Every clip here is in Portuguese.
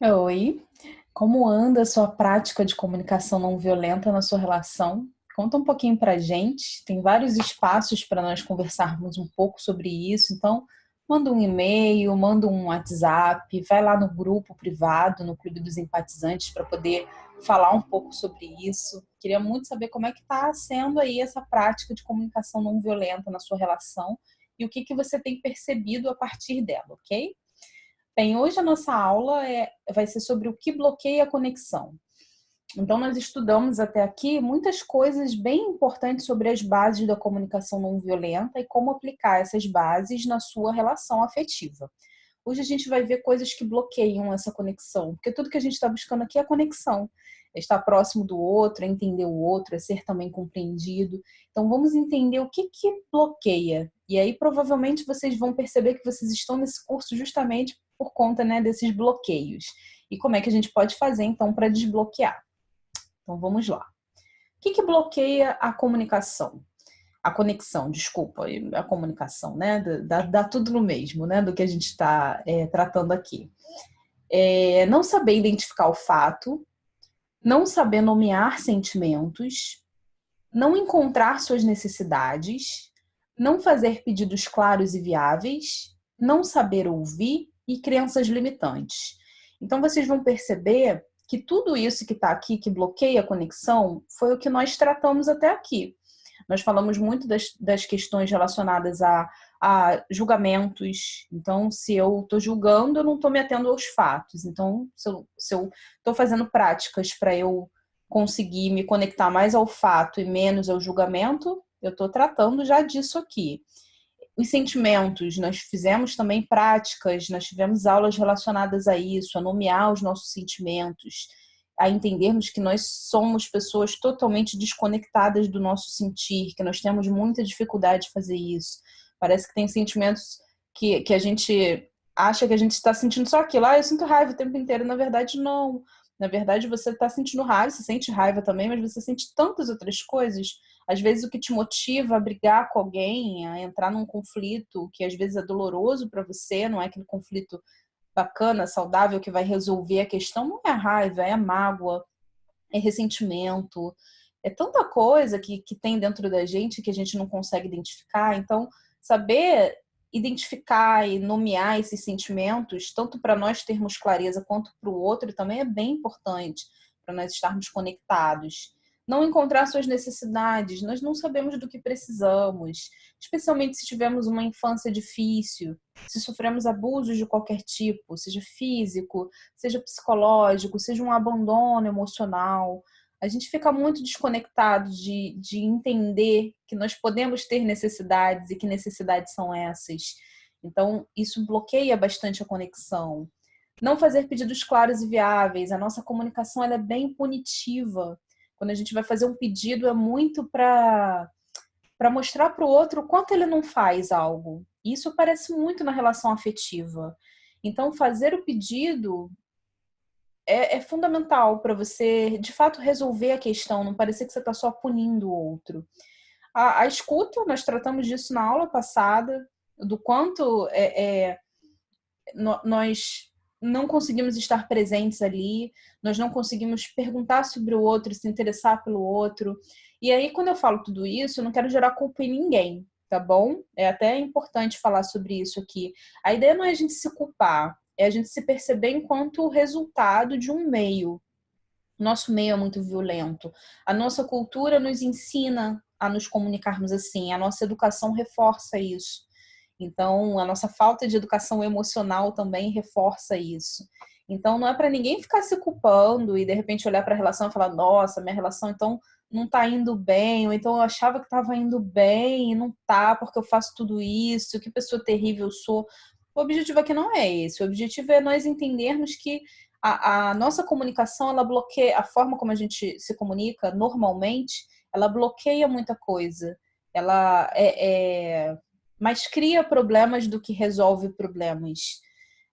Oi, como anda a sua prática de comunicação não violenta na sua relação? Conta um pouquinho pra gente. Tem vários espaços para nós conversarmos um pouco sobre isso, então manda um e-mail, manda um WhatsApp, vai lá no grupo privado, no Clube dos Empatizantes, para poder falar um pouco sobre isso. Queria muito saber como é que está sendo aí essa prática de comunicação não violenta na sua relação e o que que você tem percebido a partir dela, ok? Bem, hoje a nossa aula vai ser sobre o que bloqueia a conexão. Então, nós estudamos até aqui muitas coisas bem importantes sobre as bases da comunicação não violenta e como aplicar essas bases na sua relação afetiva. Hoje a gente vai ver coisas que bloqueiam essa conexão, porque tudo que a gente está buscando aqui é conexão, é estar próximo do outro, é entender o outro, é ser também compreendido. Então vamos entender o que que bloqueia. E aí provavelmente vocês vão perceber que vocês estão nesse curso justamente por conta, né, desses bloqueios. E como é que a gente pode fazer então para desbloquear? Então vamos lá. O que que bloqueia a comunicação? A conexão, desculpa, a comunicação, né? Dá tudo no mesmo, né? Do que a gente está tratando aqui. Não saber identificar o fato, não saber nomear sentimentos, não encontrar suas necessidades, não fazer pedidos claros e viáveis, não saber ouvir e crenças limitantes. Então vocês vão perceber que tudo isso que está aqui, que bloqueia a conexão, foi o que nós tratamos até aqui. Nós falamos muito das questões relacionadas a julgamentos. Então, se eu estou julgando, eu não estou me atendo aos fatos. Então, se eu estou fazendo práticas para eu conseguir me conectar mais ao fato e menos ao julgamento, eu estou tratando já disso aqui. Os sentimentos, nós fizemos também práticas, nós tivemos aulas relacionadas a isso, a nomear os nossos sentimentos, a entendermos que nós somos pessoas totalmente desconectadas do nosso sentir, que nós temos muita dificuldade de fazer isso. Parece que tem sentimentos que a gente acha que a gente está sentindo só aquilo. Ah, eu sinto raiva o tempo inteiro. Na verdade, não. Na verdade, você está sentindo raiva, você sente raiva também, mas você sente tantas outras coisas. Às vezes, o que te motiva a brigar com alguém, a entrar num conflito que às vezes é doloroso para você, não é aquele conflito bacana, saudável, que vai resolver a questão, não é a raiva, é a mágoa, é ressentimento, é tanta coisa que tem dentro da gente que a gente não consegue identificar. Então, saber identificar e nomear esses sentimentos, tanto para nós termos clareza quanto para o outro, também é bem importante para nós estarmos conectados. Não encontrar suas necessidades, nós não sabemos do que precisamos, especialmente se tivemos uma infância difícil, se sofremos abusos de qualquer tipo, seja físico, seja psicológico, seja um abandono emocional. A gente fica muito desconectado de entender que nós podemos ter necessidades e que necessidades são essas. Então, isso bloqueia bastante a conexão. Não fazer pedidos claros e viáveis. A nossa comunicação ela é bem punitiva. Quando a gente vai fazer um pedido, é muito para mostrar para o outro o quanto ele não faz algo. E isso aparece muito na relação afetiva. Então, fazer o pedido é fundamental para você, de fato, resolver a questão, não parecer que você está só punindo o outro. A escuta, nós tratamos disso na aula passada, do quanto nós não conseguimos estar presentes ali, nós não conseguimos perguntar sobre o outro, se interessar pelo outro. E aí, quando eu falo tudo isso, eu não quero gerar culpa em ninguém, tá bom? É até importante falar sobre isso aqui. A ideia não é a gente se culpar, é a gente se perceber enquanto resultado de um meio. Nosso meio é muito violento. A nossa cultura nos ensina a nos comunicarmos assim, a nossa educação reforça isso. Então, a nossa falta de educação emocional também reforça isso. Então, não é para ninguém ficar se culpando e de repente olhar para a relação e falar: nossa, minha relação então não está indo bem, ou então eu achava que estava indo bem e não tá porque eu faço tudo isso, que pessoa terrível eu sou. O objetivo aqui não é esse. O objetivo é nós entendermos que a nossa comunicação, ela bloqueia, a forma como a gente se comunica normalmente, ela bloqueia muita coisa. Ela mas cria problemas do que resolve problemas,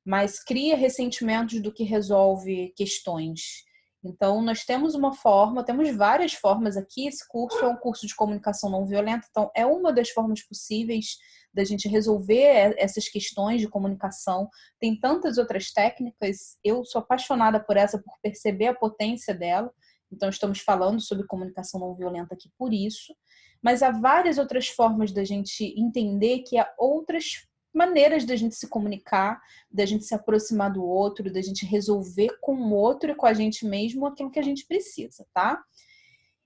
mas cria ressentimentos do que resolve questões. Então, nós temos uma forma, temos várias formas aqui. Esse curso é um curso de comunicação não violenta, então é uma das formas possíveis da gente resolver essas questões de comunicação. Tem tantas outras técnicas, eu sou apaixonada por essa, por perceber a potência dela. Então, estamos falando sobre comunicação não violenta aqui por isso. Mas há várias outras formas da gente entender que há outras maneiras da gente se comunicar, da gente se aproximar do outro, da gente resolver com o outro e com a gente mesmo aquilo que a gente precisa, tá?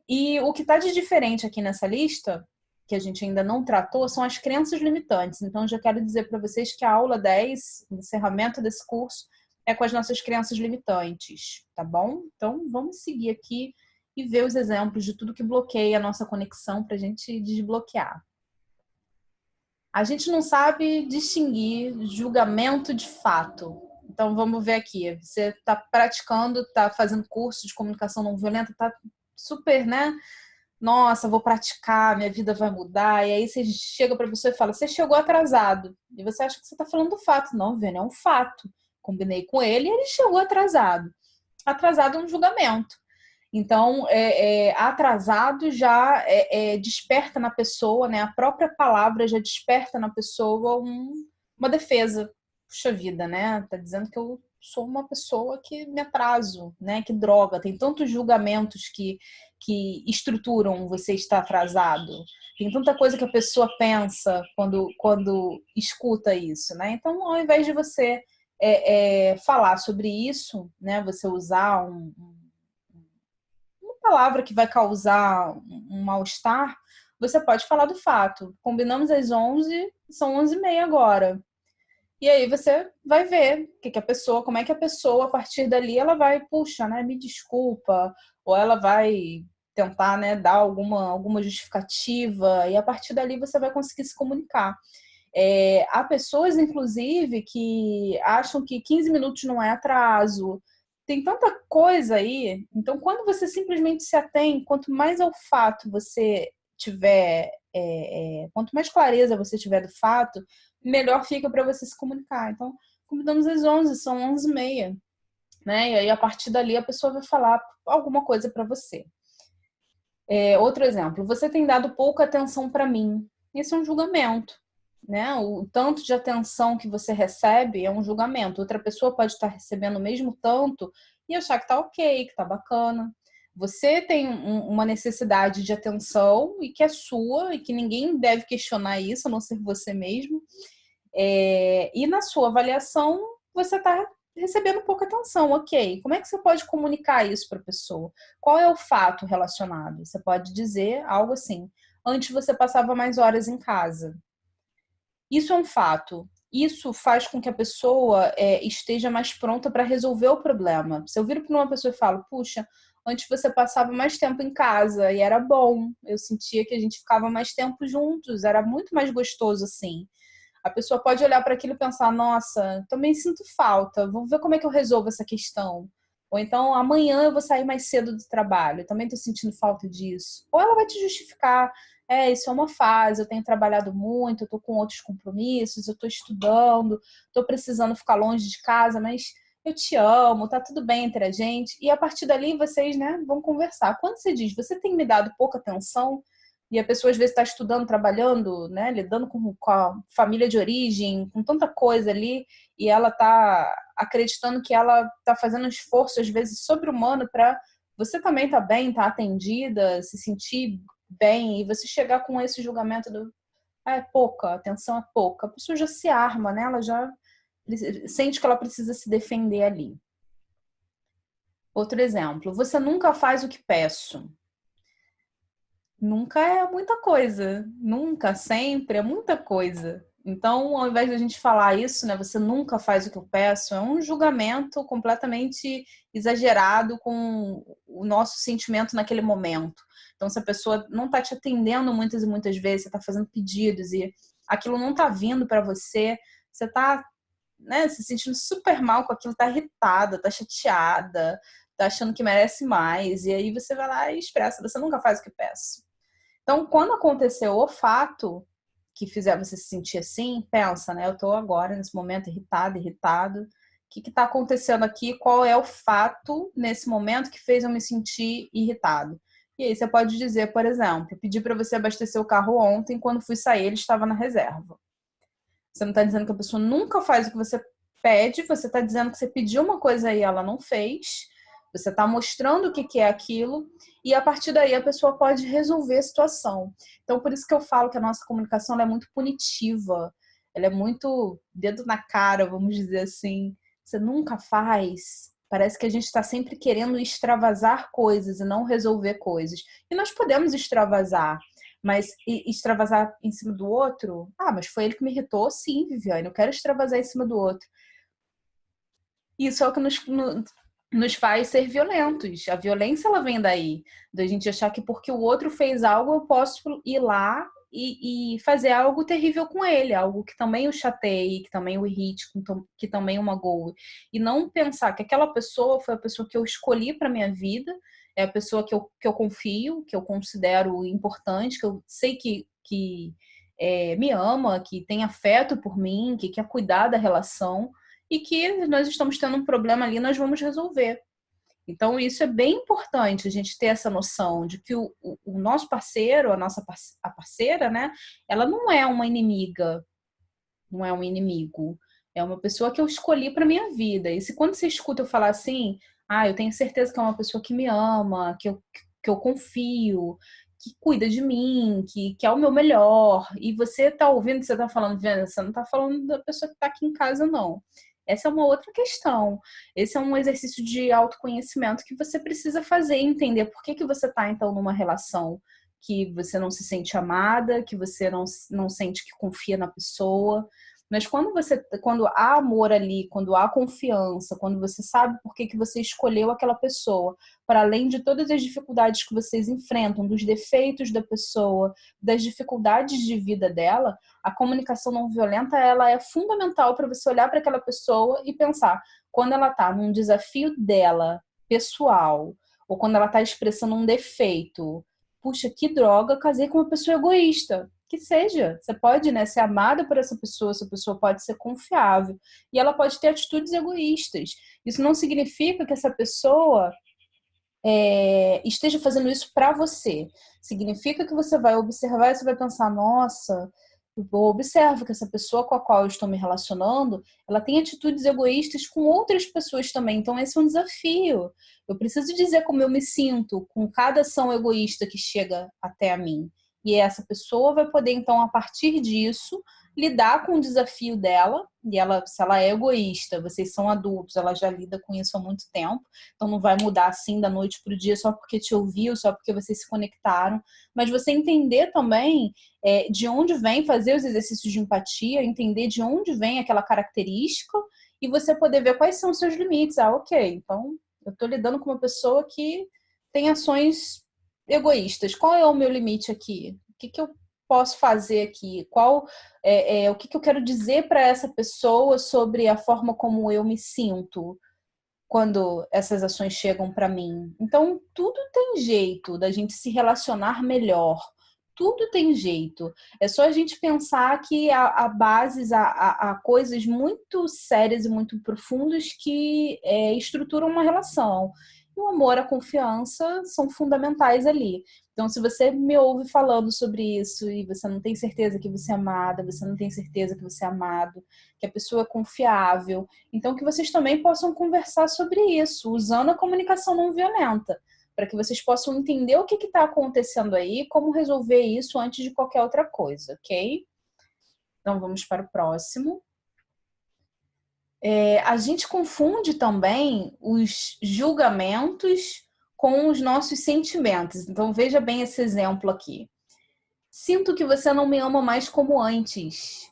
E o que está de diferente aqui nessa lista, que a gente ainda não tratou, são as crenças limitantes. Então, já quero dizer para vocês que a aula 10, o encerramento desse curso, é com as nossas crenças limitantes, tá bom? Então, vamos seguir aqui e ver os exemplos de tudo que bloqueia a nossa conexão para a gente desbloquear. A gente não sabe distinguir julgamento de fato. Então, vamos ver aqui. Você está praticando, está fazendo curso de comunicação não violenta, está super, né? Nossa, vou praticar, minha vida vai mudar. E aí você chega para a pessoa e fala, você chegou atrasado. E você acha que você está falando do fato. Não, Vênia, é um fato. Combinei com ele e ele chegou atrasado. Atrasado é um julgamento. Então, atrasado já desperta na pessoa, né? A própria palavra já desperta na pessoa uma defesa. Puxa vida, né? Tá dizendo que eu sou uma pessoa que me atraso, né? Que droga. Tem tantos julgamentos que estruturam você estar atrasado. Tem tanta coisa que a pessoa pensa quando escuta isso, né? Então, ao invés de você falar sobre isso, né? Você usar uma palavra que vai causar um mal-estar, você pode falar do fato. Combinamos às 11, são 11h30 agora. E aí você vai ver que a pessoa, como é que a pessoa, a partir dali, ela vai, puxa, né, me desculpa, ou ela vai tentar, né, dar alguma justificativa, e a partir dali você vai conseguir se comunicar. Há pessoas, inclusive, que acham que 15 minutos não é atraso. Tem tanta coisa aí. Então, quando você simplesmente se atém, quanto mais olfato você tiver, quanto mais clareza você tiver do fato, melhor fica para você se comunicar. Então, combinamos às 11, são 11h30, né? E aí, a partir dali, a pessoa vai falar alguma coisa para você. Outro exemplo, você tem dado pouca atenção para mim. Esse é um julgamento, né? O tanto de atenção que você recebe é um julgamento. Outra pessoa pode estar recebendo o mesmo tanto e achar que tá ok, que tá bacana. Você tem uma necessidade de atenção e que é sua e que ninguém deve questionar isso, a não ser você mesmo. E na sua avaliação, você está recebendo pouca atenção, ok. Como é que você pode comunicar isso para a pessoa? Qual é o fato relacionado? Você pode dizer algo assim, antes você passava mais horas em casa. Isso é um fato. Isso faz com que a pessoa esteja mais pronta para resolver o problema. Se eu viro para uma pessoa e falo, puxa, antes você passava mais tempo em casa e era bom, eu sentia que a gente ficava mais tempo juntos, era muito mais gostoso assim. A pessoa pode olhar para aquilo e pensar, nossa, também sinto falta, vamos ver como é que eu resolvo essa questão. Ou então, amanhã eu vou sair mais cedo do trabalho, também estou sentindo falta disso. Ou ela vai te justificar, isso é uma fase, eu tenho trabalhado muito, eu estou com outros compromissos, eu estou estudando, estou precisando ficar longe de casa, mas eu te amo, tá tudo bem entre a gente. E a partir dali vocês, né, vão conversar. Quando você diz, você tem me dado pouca atenção, e a pessoa às vezes está estudando, trabalhando, né, lidando com a família de origem, com tanta coisa ali, e ela está acreditando que ela está fazendo um esforço, às vezes, sobre-humano para você também estar bem, estar atendida, se sentir bem, e você chegar com esse julgamento do é pouca, a atenção é pouca. A pessoa já se arma, né? Ela já sente que ela precisa se defender ali. Outro exemplo, você nunca faz o que peço. Nunca é muita coisa. Nunca, sempre é muita coisa. Então, ao invés de a gente falar isso, né, você nunca faz o que eu peço, é um julgamento completamente exagerado com o nosso sentimento naquele momento. Então, se a pessoa não está te atendendo muitas e muitas vezes, você está fazendo pedidos e aquilo não está vindo para você, você está, né, se sentindo super mal com aquilo, está irritada, está chateada, está achando que merece mais, e aí você vai lá e expressa, você nunca faz o que eu peço. Então, quando aconteceu o fato que fizer você se sentir assim, pensa, né? Eu tô agora, nesse momento, irritado, que está acontecendo aqui, qual é o fato nesse momento que fez eu me sentir irritado. E aí você pode dizer, por exemplo, pedi para você abastecer o carro ontem, quando fui sair ele estava na reserva. Você não está dizendo que a pessoa nunca faz o que você pede, você está dizendo que você pediu uma coisa e ela não fez, você está mostrando o que é aquilo, e a partir daí a pessoa pode resolver a situação. Então, por isso que eu falo que a nossa comunicação é muito punitiva, ela é muito dedo na cara, vamos dizer assim. Você nunca faz. Parece que a gente está sempre querendo extravasar coisas e não resolver coisas. E nós podemos extravasar, mas extravasar em cima do outro? Ah, mas foi ele que me irritou? Sim, Viviane, eu quero extravasar em cima do outro. Isso é o que nos faz ser violentos. A violência, ela vem daí. Da gente achar que porque o outro fez algo, eu posso ir lá e fazer algo terrível com ele. Algo que também o chateie, que também o irrite, que também o magoe. E não pensar que aquela pessoa foi a pessoa que eu escolhi para minha vida, é a pessoa que eu confio, que eu considero importante, que eu sei que me ama, que tem afeto por mim, que quer cuidar da relação e que nós estamos tendo um problema ali, nós vamos resolver. Então, isso é bem importante, a gente ter essa noção de que o nosso parceiro, a parceira, né, ela não é uma inimiga, não é um inimigo, é uma pessoa que eu escolhi para minha vida. E se quando você escuta eu falar assim, eu tenho certeza que é uma pessoa que me ama, que eu confio, que cuida de mim, que é o meu melhor, e você tá ouvindo, você tá falando, Viana, você não tá falando da pessoa que tá aqui em casa, não. Essa é uma outra questão. Esse é um exercício de autoconhecimento que você precisa fazer, entender por que você está, então, numa relação que você não se sente amada, que você não sente que confia na pessoa. Mas quando há amor ali, quando há confiança, quando você sabe por que você escolheu aquela pessoa, para além de todas as dificuldades que vocês enfrentam, dos defeitos da pessoa, das dificuldades de vida dela, a comunicação não violenta, ela é fundamental para você olhar para aquela pessoa e pensar, quando ela está num desafio dela, pessoal, ou quando ela está expressando um defeito, puxa, que droga, casei com uma pessoa egoísta. Que seja, você pode, né, ser amada por essa pessoa pode ser confiável e ela pode ter atitudes egoístas. Isso não significa que essa pessoa esteja fazendo isso para você. Significa que você vai observar e você vai pensar, nossa, eu observo que essa pessoa com a qual eu estou me relacionando, ela tem atitudes egoístas com outras pessoas também. Então esse é um desafio. Eu preciso dizer como eu me sinto com cada ação egoísta que chega até a mim. E essa pessoa vai poder, então, a partir disso, lidar com o desafio dela. E ela, se ela é egoísta, vocês são adultos, ela já lida com isso há muito tempo. Então não vai mudar assim da noite para o dia só porque te ouviu, só porque vocês se conectaram. Mas você entender também de onde vem, fazer os exercícios de empatia, entender de onde vem aquela característica e você poder ver quais são os seus limites. Ok, então eu estou lidando com uma pessoa que tem ações egoístas. Qual é o meu limite aqui? O que eu posso fazer aqui? O que eu quero dizer para essa pessoa sobre a forma como eu me sinto quando essas ações chegam para mim? Então, tudo tem jeito da gente se relacionar melhor. Tudo tem jeito. É só a gente pensar que há bases, há coisas muito sérias e muito profundas que estruturam uma relação. E o amor, a confiança são fundamentais ali. Então, se você me ouve falando sobre isso e você não tem certeza que você é amada, você não tem certeza que você é amado, que a pessoa é confiável, então que vocês também possam conversar sobre isso, usando a comunicação não violenta, para que vocês possam entender o que está acontecendo aí, como resolver isso antes de qualquer outra coisa, ok? Então, vamos para o próximo. A gente confunde também os julgamentos com os nossos sentimentos. Então, veja bem esse exemplo aqui. Sinto que você não me ama mais como antes.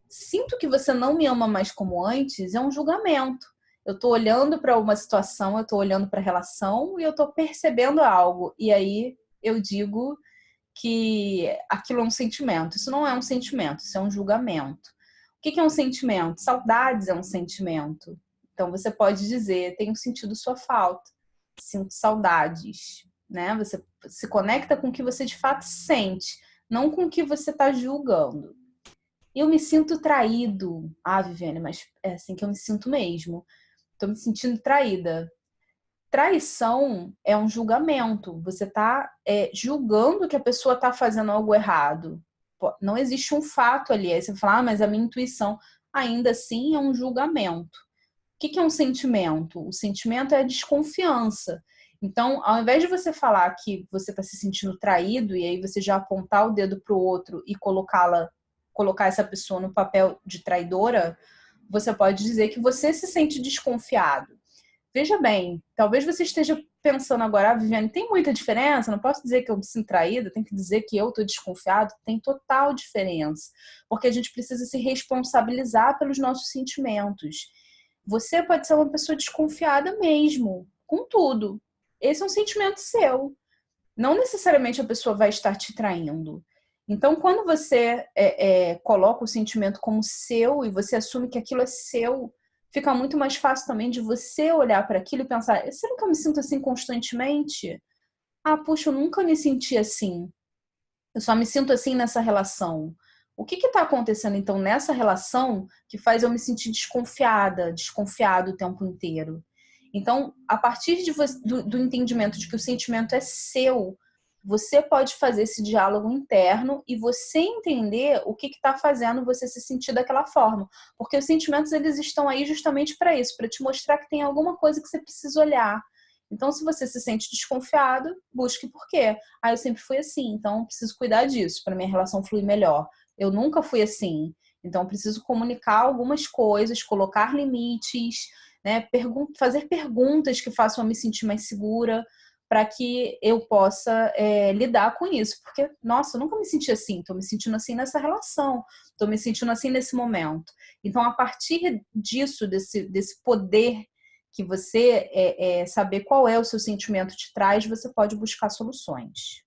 Sinto que você não me ama mais como antes é um julgamento. Eu estou olhando para uma situação, eu estou olhando para a relação e eu estou percebendo algo. E aí eu digo que aquilo é um sentimento. Isso não é um sentimento, isso é um julgamento. O que é um sentimento? Saudades é um sentimento. Então você pode dizer, tenho sentido sua falta, sinto saudades, né? Você se conecta com o que você de fato sente, não com o que você está julgando. Eu me sinto traído. Ah, Viviane, mas é assim que eu me sinto mesmo. Tô me sentindo traída. Traição é um julgamento. Você está julgando que a pessoa está fazendo algo errado. Pô, não existe um fato ali. Aí você fala, mas a minha intuição ainda assim é um julgamento. O que é um sentimento? O sentimento é a desconfiança. Então, ao invés de você falar que você está se sentindo traído e aí você já apontar o dedo para o outro e colocar essa pessoa no papel de traidora, você pode dizer que você se sente desconfiado. Veja bem, talvez você esteja pensando agora, Viviane, tem muita diferença? Não posso dizer que eu me sinto traída, tem que dizer que eu estou desconfiado? Tem total diferença, porque a gente precisa se responsabilizar pelos nossos sentimentos. Você pode ser uma pessoa desconfiada mesmo, com tudo. Esse é um sentimento seu. Não necessariamente a pessoa vai estar te traindo. Então, quando você coloca o sentimento como seu e você assume que aquilo é seu, fica muito mais fácil também de você olhar para aquilo e pensar: será que eu me sinto assim constantemente? Ah, puxa, eu nunca me senti assim. Eu só me sinto assim nessa relação. O que está acontecendo então nessa relação que faz eu me sentir desconfiada, desconfiado o tempo inteiro? Então, a partir do entendimento de que o sentimento é seu, você pode fazer esse diálogo interno e você entender o que está fazendo você se sentir daquela forma. Porque os sentimentos, eles estão aí justamente para isso, para te mostrar que tem alguma coisa que você precisa olhar. Então, se você se sente desconfiado, busque por quê. Ah, eu sempre fui assim, então preciso cuidar disso para minha relação fluir melhor. Eu nunca fui assim, então preciso comunicar algumas coisas, colocar limites, né? Fazer perguntas que façam eu me sentir mais segura para que eu possa lidar com isso. Porque, nossa, eu nunca me senti assim, estou me sentindo assim nessa relação, estou me sentindo assim nesse momento. Então, a partir disso, desse poder que você saber qual é o seu sentimento te traz, você pode buscar soluções.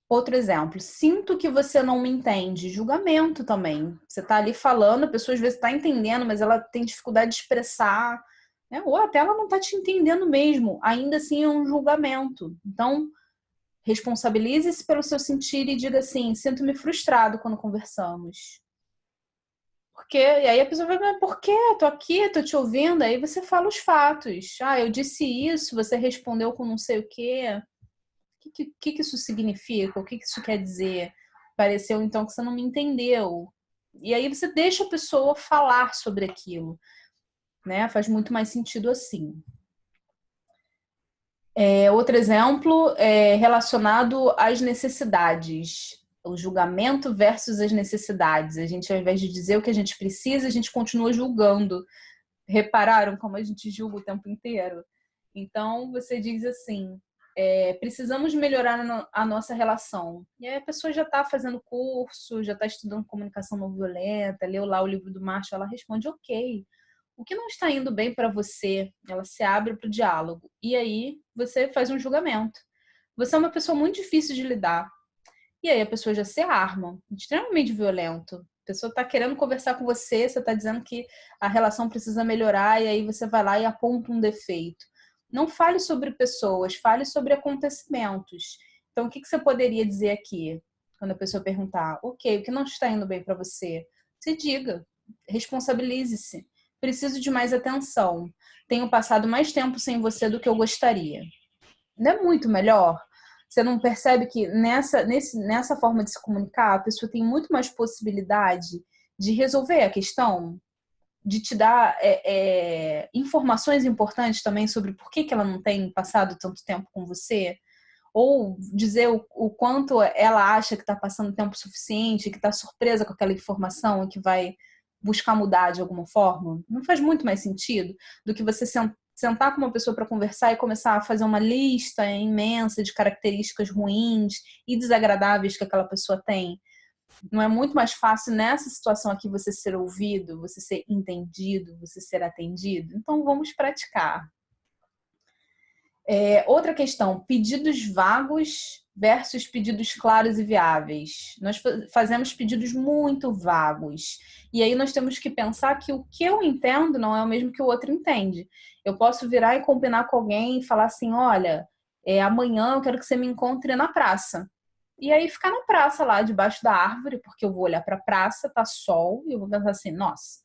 Outro exemplo, sinto que você não me entende. Julgamento também. Você está ali falando, a pessoa às vezes está entendendo, mas ela tem dificuldade de expressar, né? Ou até ela não está te entendendo mesmo. Ainda assim é um julgamento. Então, responsabilize-se pelo seu sentir e diga assim: sinto-me frustrado quando conversamos. Porque, e aí a pessoa vai, mas por quê? Tô aqui, tô te ouvindo. Aí você fala os fatos. Ah, eu disse isso, você respondeu com não sei o quê. O que isso significa? O que isso quer dizer? Pareceu então que você não me entendeu. E aí você deixa a pessoa falar sobre aquilo, né? Faz muito mais sentido assim. Outro exemplo é relacionado às necessidades. O julgamento versus as necessidades. A gente, ao invés de dizer o que a gente precisa, a gente continua julgando. Repararam como a gente julga o tempo inteiro? Então, você diz assim: precisamos melhorar a nossa relação. E aí a pessoa já está fazendo curso, já está estudando comunicação não violenta, leu lá o livro do Marshall, ela responde: ok. O que não está indo bem para você? Ela se abre para o diálogo. E aí você faz um julgamento. Você é uma pessoa muito difícil de lidar. E aí a pessoa já se arma, extremamente violento. A pessoa está querendo conversar com você, você está dizendo que a relação precisa melhorar, e aí você vai lá e aponta um defeito. Não fale sobre pessoas, fale sobre acontecimentos. Então, o que você poderia dizer aqui? Quando a pessoa perguntar, ok, o que não está indo bem para você? Você diga, responsabilize-se. Preciso de mais atenção. Tenho passado mais tempo sem você do que eu gostaria. Não é muito melhor? Você não percebe que nessa forma de se comunicar, a pessoa tem muito mais possibilidade de resolver a questão, de te dar informações importantes também sobre por que ela não tem passado tanto tempo com você? Ou dizer o quanto ela acha que está passando tempo suficiente, que está surpresa com aquela informação e que vai buscar mudar de alguma forma? Não faz muito mais sentido do que você sentar com uma pessoa para conversar e começar a fazer uma lista imensa de características ruins e desagradáveis que aquela pessoa tem. Não é muito mais fácil nessa situação aqui você ser ouvido, você ser entendido, você ser atendido? Então vamos praticar. Outra questão, pedidos vagos versus pedidos claros e viáveis. Nós fazemos pedidos muito vagos. E aí nós temos que pensar que o que eu entendo não é o mesmo que o outro entende. Eu posso virar e combinar com alguém e falar assim: olha, amanhã eu quero que você me encontre na praça. E aí ficar na praça lá, debaixo da árvore, porque eu vou olhar para a praça, tá sol, e eu vou pensar assim, nossa,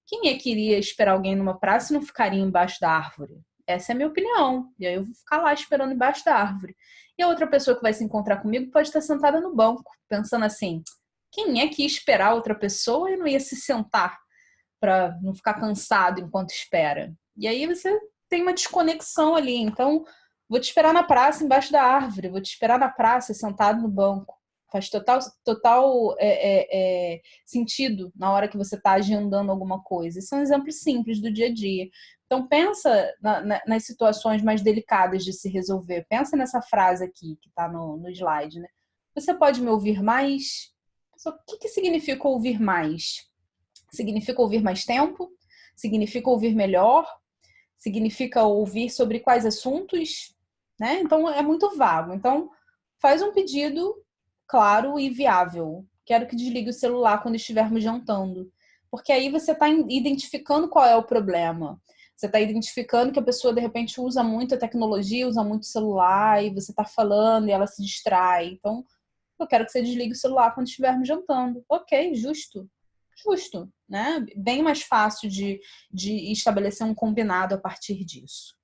quem é que iria esperar alguém numa praça e não ficaria embaixo da árvore? Essa é a minha opinião. E aí eu vou ficar lá esperando embaixo da árvore. E a outra pessoa que vai se encontrar comigo pode estar sentada no banco, pensando assim, quem é que ia esperar outra pessoa e não ia se sentar para não ficar cansado enquanto espera? E aí você tem uma desconexão ali. Então, vou te esperar na praça, embaixo da árvore. Vou te esperar na praça, sentado no banco. Faz total sentido na hora que você está agendando alguma coisa. Isso é um exemplo simples do dia a dia. Então, pensa nas situações mais delicadas de se resolver. Pensa nessa frase aqui, que está no slide, né? Você pode me ouvir mais? O que significa ouvir mais? Significa ouvir mais tempo? Significa ouvir melhor? Significa ouvir sobre quais assuntos? Né? Então, é muito vago. Então, faz um pedido claro e viável. Quero que desligue o celular quando estivermos jantando. Porque aí você está identificando qual é o problema. Você está identificando que a pessoa, de repente, usa muito a tecnologia, usa muito o celular, e você está falando e ela se distrai. Então, eu quero que você desligue o celular quando estivermos jantando. Ok, justo. Justo, né? Bem mais fácil de estabelecer um combinado a partir disso.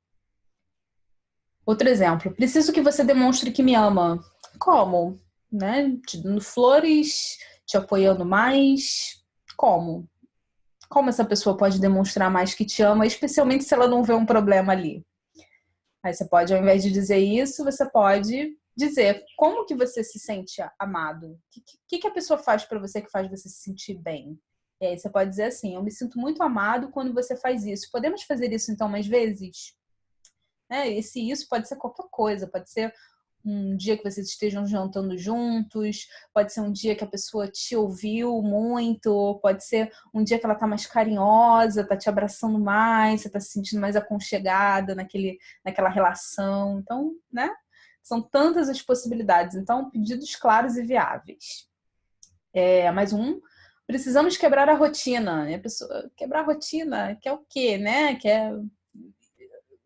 Outro exemplo. Preciso que você demonstre que me ama. Como? Né? Te dando flores, te apoiando mais. Como? Como essa pessoa pode demonstrar mais que te ama, especialmente se ela não vê um problema ali? Aí você pode, ao invés de dizer isso, você pode dizer como que você se sente amado. O que a pessoa faz para você que faz você se sentir bem? E aí você pode dizer assim, eu me sinto muito amado quando você faz isso. Podemos fazer isso então mais vezes? Né? E se isso pode ser qualquer coisa, pode ser um dia que vocês estejam jantando juntos, pode ser um dia que a pessoa te ouviu muito, pode ser um dia que ela tá mais carinhosa, tá te abraçando mais, você tá se sentindo mais aconchegada naquela relação. Então, né? São tantas as possibilidades. Então, pedidos claros e viáveis. Mais um. Precisamos quebrar a rotina. E a pessoa, quebrar a rotina, quer o quê, né? Quer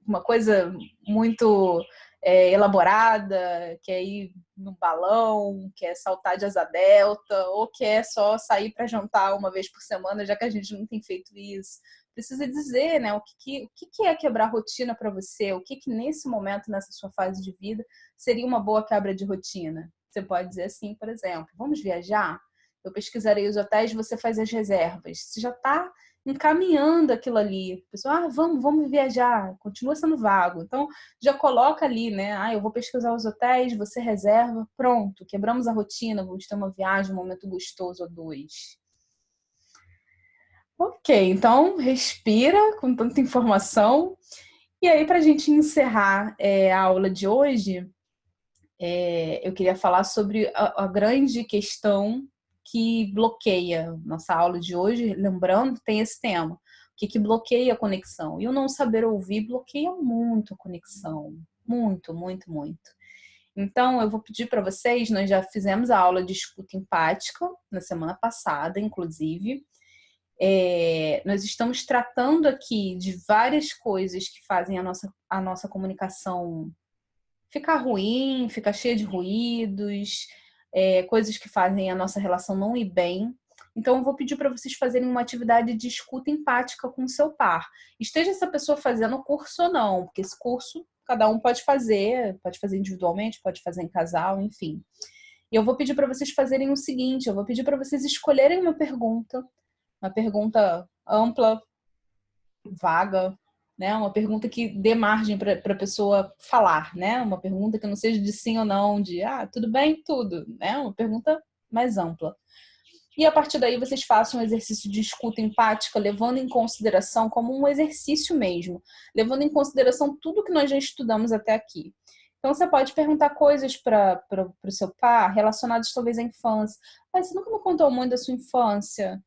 uma coisa muito elaborada, quer ir no balão, quer saltar de asa delta, ou quer só sair para jantar uma vez por semana, já que a gente não tem feito isso. Precisa dizer, né, o que é quebrar rotina para você, o que nesse momento, nessa sua fase de vida, seria uma boa quebra de rotina. Você pode dizer assim, por exemplo, vamos viajar? Eu pesquisarei os hotéis, você faz as reservas. Você já está encaminhando aquilo ali. A pessoa, vamos viajar, continua sendo vago. Então, já coloca ali, né? Eu vou pesquisar os hotéis, você reserva, pronto, quebramos a rotina, vamos ter uma viagem, um momento gostoso ou dois. Ok, então respira com tanta informação. E aí, para a gente encerrar a aula de hoje, eu queria falar sobre a grande questão que bloqueia nossa aula de hoje. Lembrando, tem esse tema. O que bloqueia a conexão? E o não saber ouvir bloqueia muito a conexão. Muito, muito, muito. Então, eu vou pedir para vocês, nós já fizemos a aula de escuta empática na semana passada, inclusive. Nós estamos tratando aqui de várias coisas que fazem a nossa comunicação ficar ruim, ficar cheia de ruídos, coisas que fazem a nossa relação não ir bem. Então, eu vou pedir para vocês fazerem uma atividade de escuta empática com o seu par. Esteja essa pessoa fazendo o curso ou não, porque esse curso cada um pode fazer individualmente, pode fazer em casal, enfim. E eu vou pedir para vocês fazerem o seguinte, eu vou pedir para vocês escolherem uma pergunta ampla, vaga, né? Uma pergunta que dê margem para a pessoa falar, né? Uma pergunta que não seja de sim ou não, de tudo bem, tudo, né? Uma pergunta mais ampla. E a partir daí vocês façam um exercício de escuta empática, levando em consideração como um exercício mesmo, levando em consideração tudo que nós já estudamos até aqui. Então você pode perguntar coisas para o seu par relacionadas talvez à infância. Você nunca me contou muito da sua infância.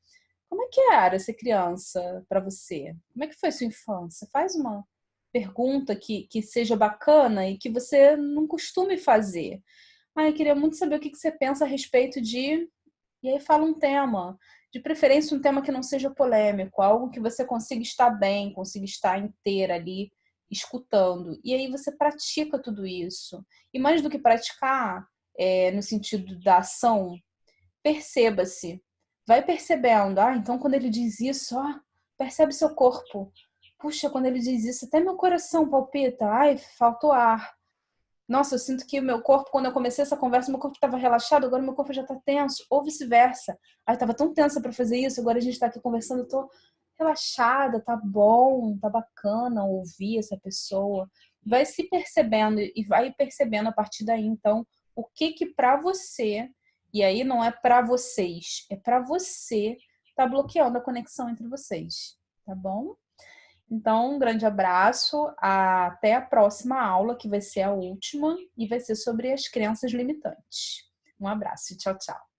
Como é que era ser criança para você? Como é que foi sua infância? Faz uma pergunta que seja bacana e que você não costume fazer. Eu queria muito saber o que você pensa a respeito de... E aí fala um tema. De preferência, um tema que não seja polêmico. Algo que você consiga estar bem, consiga estar inteira ali, escutando. E aí você pratica tudo isso. E mais do que praticar, no sentido da ação, perceba-se. Vai percebendo. Então quando ele diz isso, percebe seu corpo. Puxa, quando ele diz isso, até meu coração palpita. Ai, faltou ar. Nossa, eu sinto que o meu corpo, quando eu comecei essa conversa, meu corpo estava relaxado, agora meu corpo já está tenso, ou vice-versa. Ai, estava tão tensa para fazer isso, agora a gente está aqui conversando, eu tô relaxada, tá bom, tá bacana ouvir essa pessoa. Vai se percebendo e vai percebendo a partir daí, então, o que que para você, e aí não é para vocês, é para você, tá bloqueando a conexão entre vocês, tá bom? Então, um grande abraço, até a próxima aula, que vai ser a última, e vai ser sobre as crenças limitantes. Um abraço, tchau, tchau.